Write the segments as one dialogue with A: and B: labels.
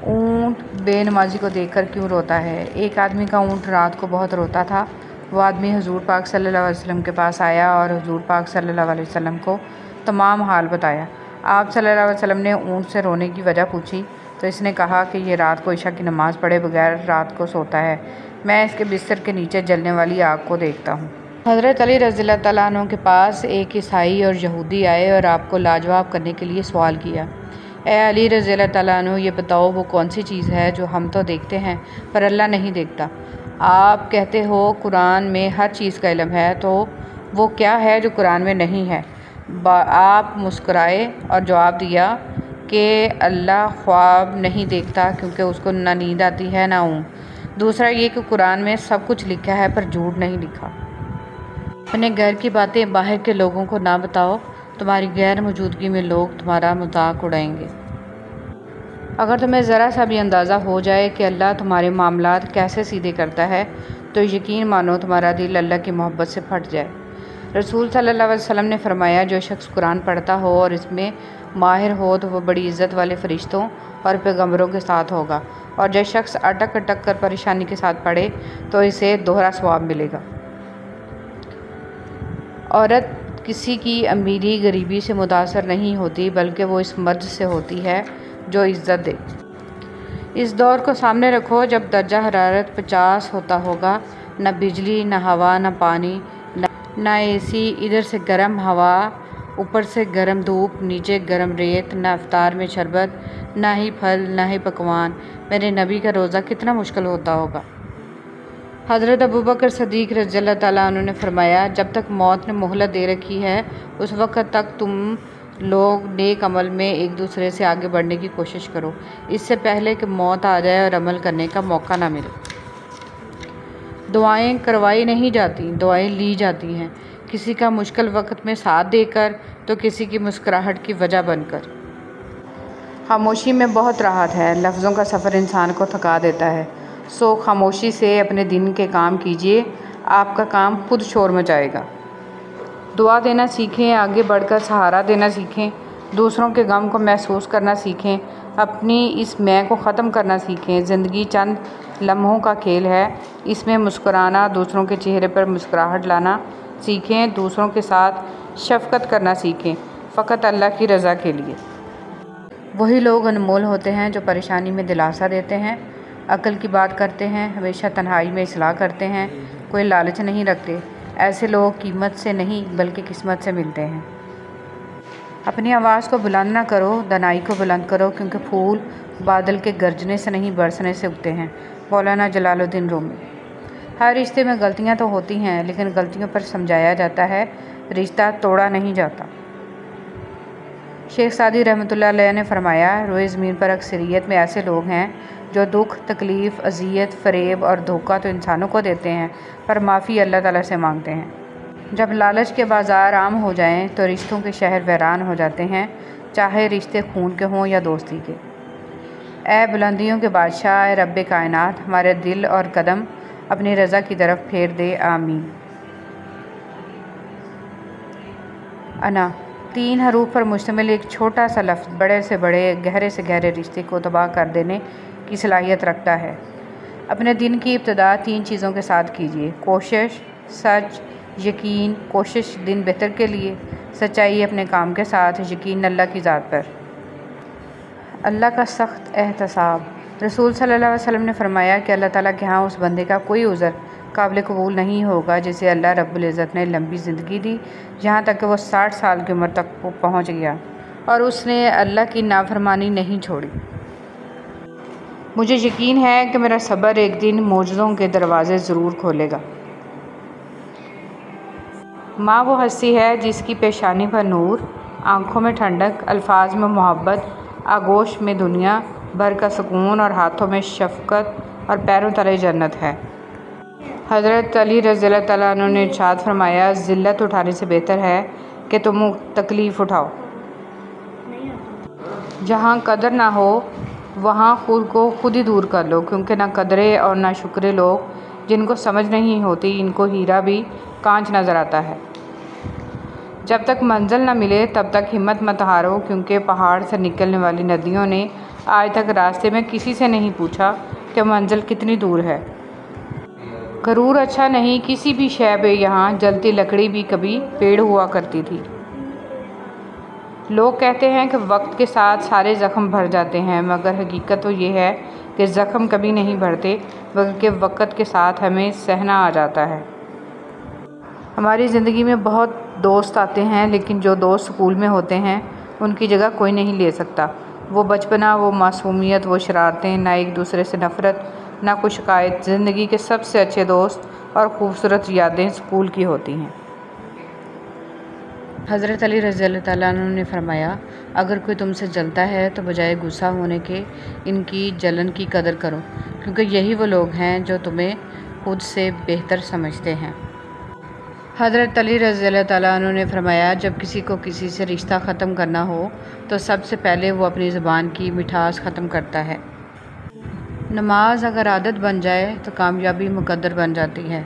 A: ऊँट बेनमाजी को देखकर क्यों रोता है। एक आदमी का ऊँट रात को बहुत रोता था। वो आदमी हुजूर पाक सल्लल्लाहु अलैहि वसल्लम के पास आया और हुजूर पाक सल्लल्लाहु अलैहि वसल्लम को तमाम हाल बताया। आप सल्लल्लाहु अलैहि वसल्लम ने ऊँट से रोने की वजह पूछी तो इसने कहा कि ये रात को इशा की नमाज़ पढ़े बगैर रात को सोता है। मैं इसके बिस्तर के नीचे जलने वाली आग को देखता हूँ। हज़रत अली रज़ियल्लाहु तआला अन्हु के पास एक ईसाई और यहूदी आए और आपको लाजवाब करने के लिए सवाल किया, ए अली रज़ियल्लाहु तआला अन्हु, ये बताओ वो कौन सी चीज़ है जो हम तो देखते हैं पर अल्लाह नहीं देखता। आप कहते हो कुरान में हर चीज़ का इल्म है, तो वो क्या है जो कुरान में नहीं है। आप मुस्कुराए और जवाब दिया कि अल्लाह ख्वाब नहीं देखता क्योंकि उसको ना नींद आती है ना ऊँघ। दूसरा ये कि कुरान में सब कुछ लिखा है पर झूठ नहीं लिखा। अपने घर की बातें बाहर के लोगों को ना बताओ, तुम्हारी गैर मौजूदगी में लोग तुम्हारा मजाक उड़ाएंगे। अगर तुम्हें ज़रा सा भी अंदाज़ा हो जाए कि अल्लाह तुम्हारे मामलात कैसे सीधे करता है तो यकीन मानो तुम्हारा दिल अल्लाह की मोहब्बत से फट जाए। रसूल सल्लल्लाहु अलैहि वसल्लम ने फरमाया, जो शख्स कुरान पढ़ता हो और इसमें माहिर हो तो वह बड़ी इज़्ज़त वाले फ़रिश्तों और पैगम्बरों के साथ होगा, और जो शख्स अटक अटक कर परेशानी के साथ पढ़े तो इसे दोहरा सवाब मिलेगा। औरत किसी की अमीरी गरीबी से मुतासर नहीं होती, बल्कि वो इस मर्द से होती है जो इज़्ज़त दे। इस दौर को सामने रखो जब दर्जा हरारत 50 होता होगा, न बिजली, न हवा, न पानी, न एसी, इधर से गर्म हवा, ऊपर से गर्म धूप, नीचे गर्म रेत, न इफ्तार में शरबत, न ही फल, न ही पकवान। मेरे नबी का रोज़ा कितना मुश्किल होता होगा। हज़रत अबू बकर सदीक़ रज़ियल्लाहु तआला अन्हु ने फरमाया, जब तक मौत ने मोहलत दे रखी है उस वक़्त तक तुम लोग नेक अमल में एक दूसरे से आगे बढ़ने की कोशिश करो, इससे पहले कि मौत आ जाए और अमल करने का मौका ना मिले। दुआएं करवाई नहीं जाती, दुआएं ली जाती हैं, किसी का मुश्किल वक्त में साथ देकर तो किसी की मुस्कुराहट की वजह बनकर। खामोशी में बहुत राहत है, लफ्ज़ों का सफ़र इंसान को थका देता है। सो खामोशी से अपने दिन के काम कीजिए, आपका काम खुद शोर मचाएगा। दुआ देना सीखें, आगे बढ़कर सहारा देना सीखें, दूसरों के गम को महसूस करना सीखें, अपनी इस मैं को ख़त्म करना सीखें। ज़िंदगी चंद लम्हों का खेल है, इसमें मुस्कुराना, दूसरों के चेहरे पर मुस्कुराहट लाना सीखें, दूसरों के साथ शफ़क़त करना सीखें, फ़कत अल्लाह की रज़ा के लिए। वही लोग अनमोल होते हैं जो परेशानी में दिलासा देते हैं, अक्ल की बात करते हैं, हमेशा तन्हाई में इस्लाह करते हैं, कोई लालच नहीं रखते। ऐसे लोग कीमत से नहीं बल्कि किस्मत से मिलते हैं। अपनी आवाज़ को बुलंद ना करो, दनाई को बुलंद करो, क्योंकि फूल बादल के गरजने से नहीं बरसने से उगते हैं। मौलाना जलालुद्दीन रूमी। हर रिश्ते में गलतियां तो होती हैं, लेकिन गलतियों पर समझाया जाता है, रिश्ता तोड़ा नहीं जाता। शेख सादी रहमतुल्लाह अलैह ने फरमाया, रोए ज़मीन पर अक्सरियत में ऐसे लोग हैं जो दुख, तकलीफ़, अजियत, फ़रेब और धोखा तो इंसानों को देते हैं पर माफ़ी अल्लाह ताला से मांगते हैं। जब लालच के बाज़ार आम हो जाएं तो रिश्तों के शहर वीरान हो जाते हैं, चाहे रिश्ते खून के हों या दोस्ती के। ए बुलंदियों के बादशाह, ए रब्बे कायनात, हमारे दिल और कदम अपनी रज़ा की तरफ फेर दे, आमीन। अना 3 हरूफ पर मुश्तमिल एक छोटा सा लफ्ज़ बड़े से बड़े, गहरे से गहरे रिश्ते को तबाह कर देने की सलाहियत रखता है। अपने दिन की इब्तिदा 3 चीज़ों के साथ कीजिए, कोशिश, सच, यकीन। कोशिश दिन बेहतर के लिए, सच्चाई अपने काम के साथ, यकीन अल्लाह की ज़ात पर। अल्लाह का सख्त एहतसाब। रसूल सल्लल्लाहु अलैहि वसल्लम ने फरमाया कि अल्लाह ताला के यहाँ उस बंदे का कोई उज़र काबिल कबूल नहीं होगा जिसे अल्लाह रब्बुल इज़्ज़त ने लंबी ज़िंदगी दी, यहाँ तक कि वो 60 साल की उम्र तक पहुँच गया और उसने अल्लाह की नाफरमानी नहीं छोड़ी। मुझे यकीन है कि मेरा सब्र एक दिन मौजज़ों के दरवाज़े ज़रूर खोलेगा। माँ वो हस्ती है जिसकी पेशानी पर नूर, आँखों में ठंडक, अल्फाज में मोहब्बत, आगोश में दुनिया भर का सुकून और हाथों में शफ़क़त और पैरों तले जन्नत है। हज़रत अली रज़ियल्लाहु तआला अन्हु ने इरशाद फरमाया, ज़िल्लत उठाने से बेहतर है कि तुम तकलीफ़ उठाओ। जहाँ कदर ना हो वहाँ खुद को खुद ही दूर कर लो, क्योंकि ना कदरे और ना शुक्रे लोग जिनको समझ नहीं होती, इनको हीरा भी कांच नज़र आता है। जब तक मंजिल न मिले तब तक हिम्मत मत हारो, क्योंकि पहाड़ से निकलने वाली नदियों ने आज तक रास्ते में किसी से नहीं पूछा कि मंजिल कितनी दूर है। गरूर अच्छा नहीं, किसी भी शय पे यहाँ जलती लकड़ी भी कभी पेड़ हुआ करती थी। लोग कहते हैं कि वक्त के साथ सारे ज़ख्म भर जाते हैं, मगर हकीकत तो ये है कि ज़ख्म कभी नहीं भरते, बल्कि वक्त के साथ हमें सहना आ जाता है। हमारी ज़िंदगी में बहुत दोस्त आते हैं, लेकिन जो दोस्त स्कूल में होते हैं उनकी जगह कोई नहीं ले सकता। वो बचपना, वो मासूमियत, वो शरारतें, ना एक दूसरे से नफ़रत, ना कोई शिकायत। ज़िंदगी के सबसे अच्छे दोस्त और ख़ूबसूरत यादें स्कूल की होती हैं। हज़रत अली रज़ियल्लाहु ताला अन्हु ने फरमाया, अगर कोई तुमसे जलता है तो बजाय गुस्सा होने के इनकी जलन की कदर करो, क्योंकि यही वो लोग हैं जो तुम्हें खुद से बेहतर समझते हैं। हज़रत अली रज़ियल्लाहु ताला अन्हु ने फरमाया, जब किसी को किसी से रिश्ता ख़त्म करना हो तो सबसे पहले वो अपनी ज़ुबान की मिठास ख़त्म करता है। नमाज अगर आदत बन जाए तो कामयाबी मुकद्दर बन जाती है।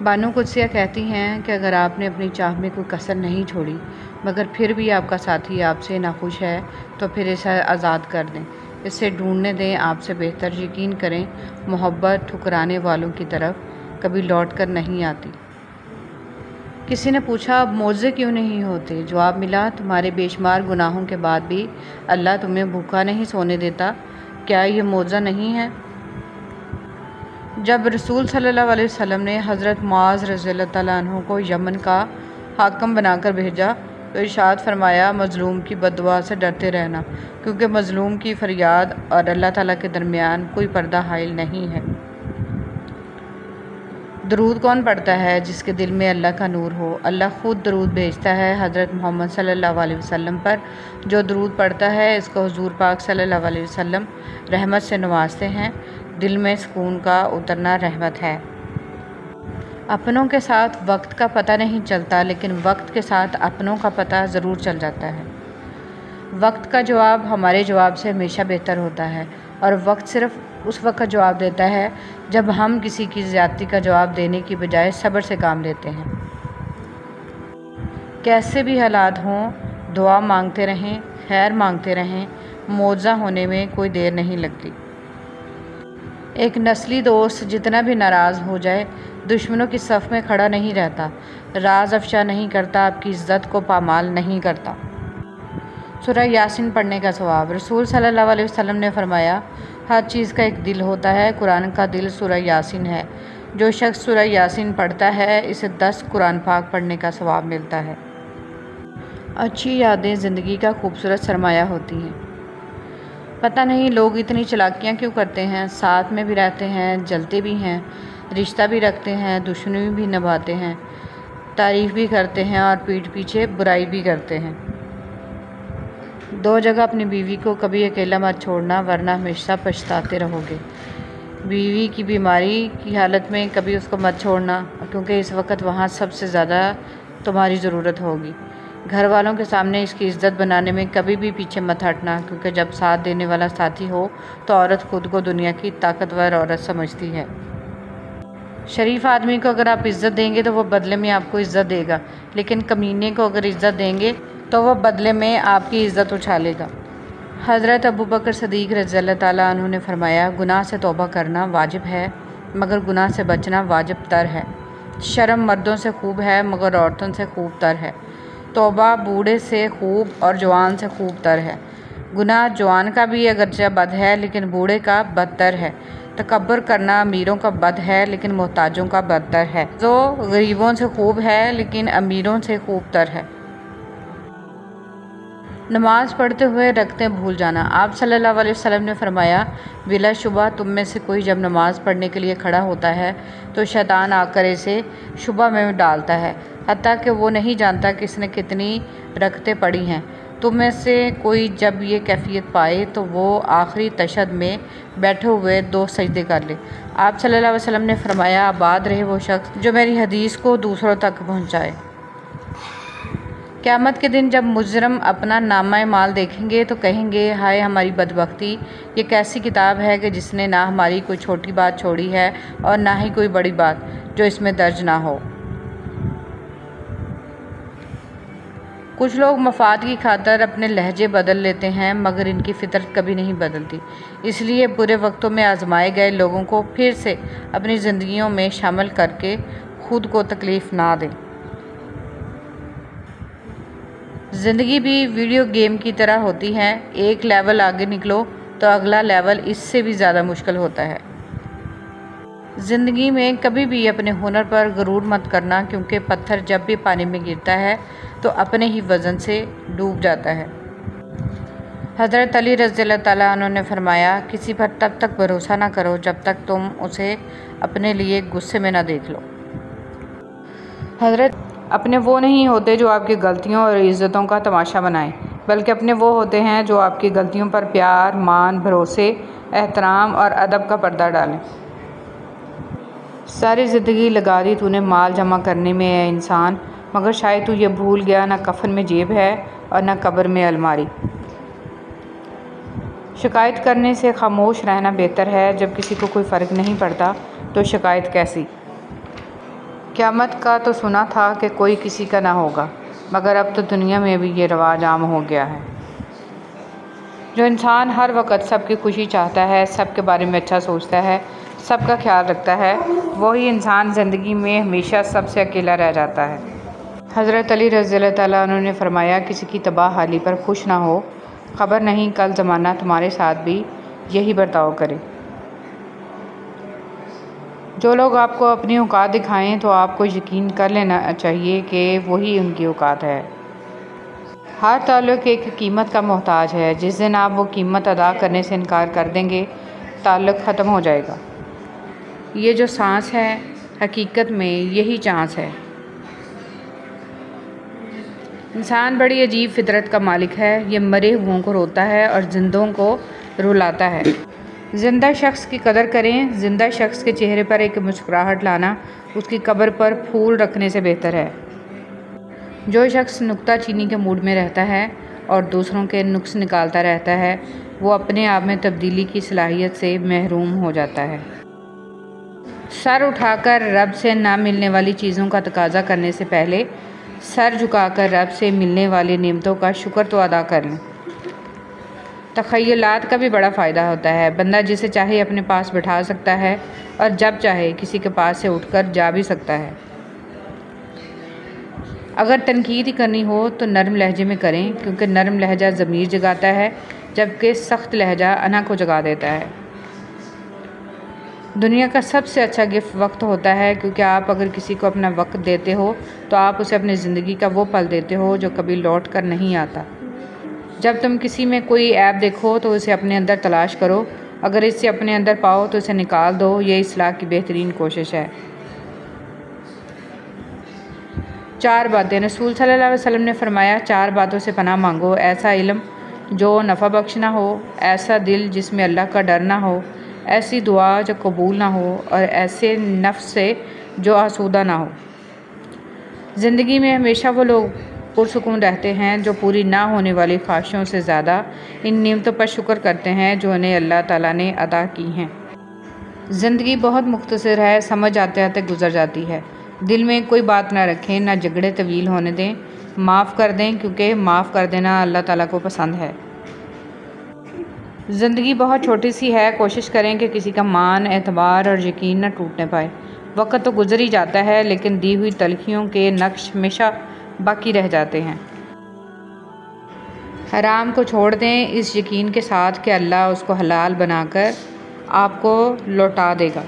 A: बानो कुद्सिया कहती हैं कि अगर आपने अपनी चाह में कोई कसर नहीं छोड़ी, मगर फिर भी आपका साथी आपसे नाखुश है, तो फिर इसे आज़ाद कर दें, इसे ढूंढने दें आपसे बेहतर। यकीन करें, मोहब्बत ठुकराने वालों की तरफ कभी लौट कर नहीं आती। किसी ने पूछा, अब मौजे क्यों नहीं होते? जवाब मिला, तुम्हारे बेशुमार गुनाहों के बाद भी अल्लाह तुम्हें भूखा नहीं सोने देता। क्या ये मौजा नहीं है? जब रसूल सल्लल्लाहु अलैहि वसल्लम ने हज़रत मुआज़ रज़ियल्लाहु ताला अन्हु को यमन का हाकिम बनाकर भेजा तो इरशाद फरमाया, मज़लूम की बद्दुआ से डरते रहना, क्योंकि मज़लूम की फ़रियाद और अल्लाह ताला के दरमियान कोई पर्दा हाइल नहीं है। दरूद कौन पढ़ता है? जिसके दिल में अल्लाह का नूर हो। अल्लाह ख़ुद दरूद भेजता है हज़रत मोहम्मद सल्लल्लाहु अलैहि वसल्लम पर। जो दरूद पढ़ता है इसको हुज़ूर पाक सल्लल्लाहु अलैहि वसल्लम रहमत से नवाजते हैं। दिल में सुकून का उतरना रहमत है। अपनों के साथ वक्त का पता नहीं चलता, लेकिन वक्त के साथ अपनों का पता ज़रूर चल जाता है। वक्त का जवाब हमारे जवाब से हमेशा बेहतर होता है, और वक्त सिर्फ़ उस वक्त जवाब देता है जब हम किसी की ज़्यादती का जवाब देने की बजाय सब्र से काम लेते हैं। कैसे भी हालात हों, दुआ मांगते रहें, खैर मांगते रहें, मौजा होने में कोई देर नहीं लगती। एक नस्ली दोस्त जितना भी नाराज़ हो जाए, दुश्मनों की सफ़ में खड़ा नहीं रहता, राज अफ़शा नहीं करता, आपकी इज़्ज़त को पामाल नहीं करता। सूरह यासीन पढ़ने का सवाब। रसूल सल्लल्लाहु अलैहि वसल्लम ने फरमाया, हर चीज़ का एक दिल होता है, कुरान का दिल सूरह यासीन है। जो शख्स सूरह यासीन पढ़ता है, इसे 10 कुरान पाक पढ़ने का सवाब मिलता है। अच्छी यादें ज़िंदगी का खूबसूरत सरमाया होती हैं। पता नहीं लोग इतनी चालाकियाँ क्यों करते हैं, साथ में भी रहते हैं, जलते भी हैं, रिश्ता भी रखते हैं, दुश्मनी भी निभाते हैं, तारीफ़ भी करते हैं और पीठ पीछे बुराई भी करते हैं। 2 जगह अपनी बीवी को कभी अकेला मत छोड़ना, वरना हमेशा पछताते रहोगे। बीवी की बीमारी की हालत में कभी उसको मत छोड़ना, क्योंकि इस वक्त वहाँ सबसे ज़्यादा तुम्हारी ज़रूरत होगी। घर वालों के सामने इसकी इज़्ज़त बनाने में कभी भी पीछे मत हटना, क्योंकि जब साथ देने वाला साथी हो तो औरत खुद को दुनिया की ताकतवर औरत समझती है। शरीफ आदमी को अगर आप इज़्ज़त देंगे तो वो बदले में आपको इज़्ज़त देगा, लेकिन कमीने को अगर इज़्ज़त देंगे तो वह बदले में आपकी इज़्ज़त उछालेगा। हज़रत अबू बकर सदीक़ रज़ियल्लाहु ताला अन्हु ने फरमाया, गुनाह से तौबा करना वाजिब है, मगर गुनाह से बचना वाजिब तर है। शर्म मर्दों से खूब है, मगर औरतों से खूब तर है। तौबा बूढ़े से खूब और जवान से खूब तर है। गुनाह जवान का भी अगरचे बद है, लेकिन बूढ़े का बदतर है। तकब्बुर करना अमीरों का बद है, लेकिन मोहताजों का बदतर है। जो गरीबों से खूब है, लेकिन अमीरों से खूब तर है। नमाज़ पढ़ते हुए रखते भूल जाना। आप सल्लल्लाहु अलैहि वसल्लम ने फरमाया, बिलाशुबा तुम में से कोई जब नमाज़ पढ़ने के लिए खड़ा होता है तो शैतान आकर इसे शुबा में डालता है, हत्ता कि वो नहीं जानता कि इसने कितनी रकतें पढ़ी हैं। तुम में से कोई जब ये कैफियत पाए तो वो आखिरी तशहद में बैठे हुए 2 सजदे कर ले। आप सल्लल्लाहु अलैहि वसल्लम ने फरमाया, आबाद रहे वो शख्स जो मेरी हदीस को दूसरों तक पहुँचाए। क़यामत के दिन जब मुजरम अपना नामा माल देखेंगे तो कहेंगे, हाय हमारी बदबख्ती, ये कैसी किताब है कि जिसने ना हमारी कोई छोटी बात छोड़ी है और ना ही कोई बड़ी बात जो इसमें दर्ज ना हो। कुछ लोग मफाद की खातर अपने लहजे बदल लेते हैं, मगर इनकी फितरत कभी नहीं बदलती। इसलिए बुरे वक्तों में आजमाए गए लोगों को फिर से अपनी ज़िंदगियों में शामिल करके खुद को तकलीफ़ ना दें। ज़िंदगी भी वीडियो गेम की तरह होती है। एक लेवल आगे निकलो तो अगला लेवल इससे भी ज़्यादा मुश्किल होता है। ज़िंदगी में कभी भी अपने हुनर पर गरूर मत करना, क्योंकि पत्थर जब भी पानी में गिरता है तो अपने ही वज़न से डूब जाता है। हज़रत अली रज़ियल्लाहु ताला अन्हु ने फरमाया, किसी पर तब तक भरोसा ना करो जब तक तुम उसे अपने लिए गुस्से में ना देख लो। हज़रत अपने वो नहीं होते जो आपकी गलतियों और इज़्ज़तों का तमाशा बनाएं, बल्कि अपने वो होते हैं जो आपकी गलतियों पर प्यार, मान, भरोसे, एहतराम और अदब का पर्दा डालें। सारी ज़िंदगी लगा दी तूने माल जमा करने में है इंसान, मगर शायद तू ये भूल गया ना कफन में जेब है और ना कब्र में अलमारी। शिकायत करने से खामोश रहना बेहतर है। जब किसी को कोई फ़र्क नहीं पड़ता तो शिकायत कैसी। क़यामत का तो सुना था कि कोई किसी का ना होगा, मगर अब तो दुनिया में भी ये रवाज आम हो गया है। जो इंसान हर वक्त सबकी खुशी चाहता है, सबके बारे में अच्छा सोचता है, सबका ख्याल रखता है, वही इंसान ज़िंदगी में हमेशा सबसे अकेला रह जाता है। हज़रत अली रज़ियल्लाहु ताला अन्हु ने फरमाया, किसी की तबाह हाली पर खुश ना हो, ख़बर नहीं कल ज़माना तुम्हारे साथ भी यही बर्ताव करे। जो लोग आपको अपनी औकात दिखाएं तो आपको यकीन कर लेना चाहिए कि वही उनकी औकात है। हर ताल्लुक़ एक कीमत का मोहताज है। जिस दिन आप वो कीमत अदा करने से इनकार कर देंगे, ताल्लुक़ ख़त्म हो जाएगा। ये जो सांस है, हकीकत में यही चांस है। इंसान बड़ी अजीब फितरत का मालिक है। ये मरे हुओं को रोता है और जिंदों को रुलाता है। ज़िंदा शख्स की कदर करें। ज़िंदा शख्स के चेहरे पर एक मुस्कुराहट लाना उसकी कब्र पर फूल रखने से बेहतर है। जो शख्स नुक्ताचीनी के मूड में रहता है और दूसरों के नुक्स निकालता रहता है, वो अपने आप में तब्दीली की सलाहियत से महरूम हो जाता है। सर उठाकर रब से ना मिलने वाली चीज़ों का तकाजा करने से पहले सर झुकाकर रब से मिलने वाली नेमतों का शुक्र तो अदा कर लें। तख़य्युलात का भी बड़ा फ़ायदा होता है। बंदा जिसे चाहे अपने पास बिठा सकता है और जब चाहे किसी के पास से उठकर जा भी सकता है। अगर तनकीद ही करनी हो तो नरम लहजे में करें, क्योंकि नरम लहजा ज़मीर जगाता है, जबकि सख्त लहजा अना को जगा देता है। दुनिया का सबसे अच्छा गिफ्ट वक्त होता है, क्योंकि आप अगर किसी को अपना वक्त देते हो तो आप उसे अपनी ज़िंदगी का वो पल देते हो जो कभी लौट कर नहीं आता। जब तुम किसी में कोई ऐप देखो तो उसे अपने अंदर तलाश करो। अगर इसे अपने अंदर पाओ तो उसे निकाल दो। ये इस्लाह की बेहतरीन कोशिश है। 4 बातें। रसूल सल्लल्लाहु अलैहि वसल्लम ने फरमाया, 4 बातों से पनाह मांगो। ऐसा इल्म जो नफ़ा बख्श ना हो, ऐसा दिल जिसमें अल्लाह का डर ना हो, ऐसी दुआ जो कबूल ना हो और ऐसे नफ्स से जो आसूदा ना हो। ज़िंदगी में हमेशा वो लोग पुरसुकून रहते हैं जो पूरी ना होने वाली ख्वाहिशों से ज़्यादा इन नेमतों पर शुक्र करते हैं जो उन्हें अल्लाह ताला ने अता की हैं। ज़िंदगी बहुत मुख्तसर है, समझ आते आते गुजर जाती है। दिल में कोई बात ना रखें, ना झगड़े तवील होने दें, माफ़ कर दें, क्योंकि माफ़ कर देना अल्लाह ताला को पसंद है। ज़िंदगी बहुत छोटी सी है। कोशिश करें कि किसी का मान, एतबार और यकीन न टूटने पाए। वक्त तो गुजर ही जाता है, लेकिन दी हुई तलखियों के नक्श हमेशा बाकी रह जाते हैं। हराम को छोड़ दें इस यकीन के साथ कि अल्लाह उसको हलाल बनाकर आपको लौटा देगा।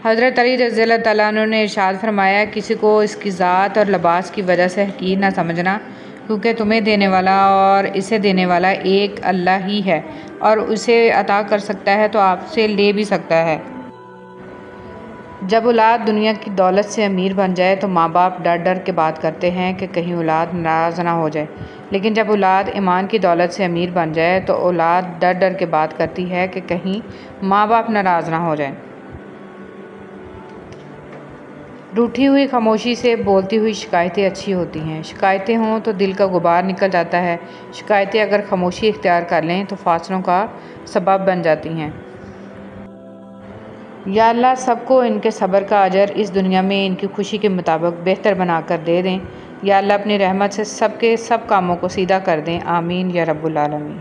A: हज़रत अली रज़ियल्लाहु ताला अन्हु ने इरशाद फरमाया, किसी को इसकी ज़ात और लिबास की वजह से हकीर ना समझना, क्योंकि तुम्हें देने वाला और इसे देने वाला एक अल्लाह ही है, और उसे अता कर सकता है तो आपसे ले भी सकता है। जब औलाद दुनिया की दौलत से अमीर बन जाए तो माँ बाप डर डर के बात करते हैं कि कहीं औलाद नाराज़ ना हो जाए, लेकिन जब औलाद ईमान की दौलत से अमीर बन जाए तो औलाद डर डर के बात करती है कि कहीं माँ बाप नाराज़ ना हो जाए। रूठी हुई खामोशी से बोलती हुई शिकायतें अच्छी होती हैं। शिकायतें हों तो दिल का गुबार निकल जाता है। शिकायतें अगर खामोशी इख्तियार कर लें तो फासलों का सबब बन जाती हैं। या अल्लाह सबको इनके सब्र का अजर इस दुनिया में इनकी खुशी के मुताबिक बेहतर बना कर दे दें। या अल्लाह अपनी रहमत से सबके सब कामों को सीधा कर दें। आमीन या रब्बुल आलमीन।